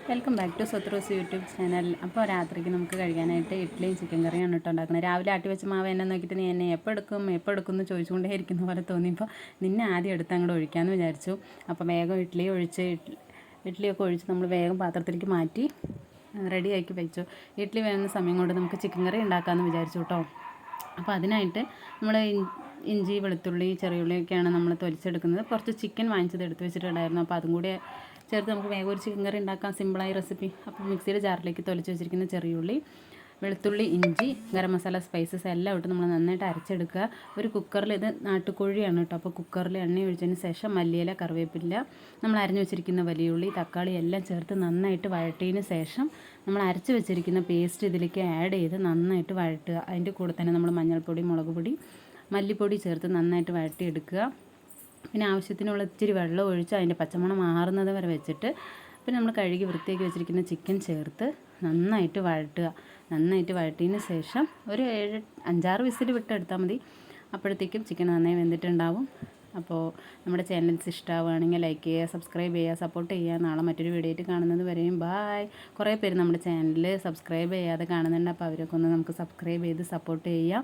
Welcome back to സത്രോസ് YouTube channel. അപ്പോൾ രാത്രിക്ക് നമുക്ക് കഴിക്കാനായിട്ട് ഇഡ്ഡലിയും ചിക്കൻ കറിയാണ് കേട്ടോ ഉണ്ടാക്കുന്നത്. രാവിലെ ആട്ടി വെച്ച മാവ് എന്നെ നോക്കിയിട്ട് നീ എന്നെ എപ്പോൾ എടുക്കും എന്ന് ചോദിച്ചുകൊണ്ടേ ഇരിക്കുന്ന പോലെ തോന്നിയപ്പോൾ നിന്നെ ആദ്യം എടുത്ത് അങ്ങോട്ട് ഒഴിക്കാമെന്ന് വിചാരിച്ചു. അപ്പോൾ വേഗം ഇഡ്ഡലിയൊക്കെ ഒഴിച്ച് നമ്മൾ വേഗം പാത്രത്തിലേക്ക് മാറ്റി റെഡിയാക്കി വെച്ചു. ഇഡ്ഡലി വേകുന്ന സമയം കൊണ്ട് നമുക്ക് ചിക്കൻ കറി ഉണ്ടാക്കാമെന്ന് വിചാരിച്ചു കേട്ടോ. അപ്പോൾ അതിനായിട്ട് നമ്മൾ ഇഞ്ചി, വെളുത്തുള്ളി, ചെറിയുള്ളിയൊക്കെയാണ് നമ്മൾ തൊലിച്ചെടുക്കുന്നത്. കുറച്ച് ചിക്കൻ വാങ്ങിച്ചത് എടുത്ത് വെച്ചിട്ടുണ്ടായിരുന്നു. അപ്പോൾ അതും കൂടി ചേർത്ത് നമുക്ക് വേഗം ഒരു ചിക്കൻ കറി ഉണ്ടാക്കാം. സിമ്പിളായ റെസിപ്പി. അപ്പോൾ മിക്സിയുടെ ജാറിലേക്ക് തൊലിച്ച് വെച്ചിരിക്കുന്ന ചെറിയുള്ളി, വെളുത്തുള്ളി, ഇഞ്ചി, ഗരം മസാല, സ്പൈസസ് എല്ലാം ഇട്ട് നമ്മൾ നന്നായിട്ട് അരച്ചെടുക്കുക. ഒരു കുക്കറിൽ, ഇത് നാട്ടുകോഴിയാണ് കേട്ടോ, അപ്പോൾ കുക്കറിൽ എണ്ണ ഒഴിച്ചതിന് ശേഷം മല്ലിയില, കറിവേപ്പില, നമ്മൾ അരിഞ്ഞു വെച്ചിരിക്കുന്ന വലിയ ഉള്ളി, തക്കാളി എല്ലാം ചേർത്ത് നന്നായിട്ട് വഴറ്റിയതിന് ശേഷം നമ്മൾ അരച്ച് വെച്ചിരിക്കുന്ന പേസ്റ്റ് ഇതിലേക്ക് ആഡ് ചെയ്ത് നന്നായിട്ട് വഴറ്റുക. അതിൻ്റെ കൂടെ തന്നെ നമ്മൾ മഞ്ഞൾപ്പൊടി, മുളക് പൊടി, മല്ലിപ്പൊടി ചേർത്ത് നന്നായിട്ട് വഴറ്റിയെടുക്കുക. പിന്നെ ആവശ്യത്തിനുള്ള ഇച്ചിരി വെള്ളം ഒഴിച്ച് അതിൻ്റെ പച്ചമണം മാറുന്നത് വരെ വെച്ചിട്ട് പിന്നെ നമ്മൾ കഴുകി വൃത്തിയാക്കി വെച്ചിരിക്കുന്ന ചിക്കൻ ചേർത്ത് നന്നായിട്ട് വഴറ്റുക. നന്നായിട്ട് വഴറ്റിയതിന് ശേഷം ഒരു 5-6 വിസിൽ വിട്ടെടുത്താൽ മതി. അപ്പോഴത്തേക്കും ചിക്കൻ നന്നായി വെന്തിട്ടുണ്ടാവും. അപ്പോൾ നമ്മുടെ ചാനൽസ് ഇഷ്ടമാവുകയാണെങ്കിൽ ലൈക്ക് ചെയ്യുക, സബ്സ്ക്രൈബ് ചെയ്യുക, സപ്പോർട്ട് ചെയ്യുക. നാളെ മറ്റൊരു വീഡിയോ ആയിട്ട് കാണുന്നത് വരെയും ബായ്. കുറേ പേര് നമ്മുടെ ചാനൽ സബ്സ്ക്രൈബ് ചെയ്യാതെ കാണുന്നുണ്ട്. അപ്പോൾ അവരൊക്കെ ഒന്ന് നമുക്ക് സബ്സ്ക്രൈബ് ചെയ്ത് സപ്പോർട്ട് ചെയ്യുക.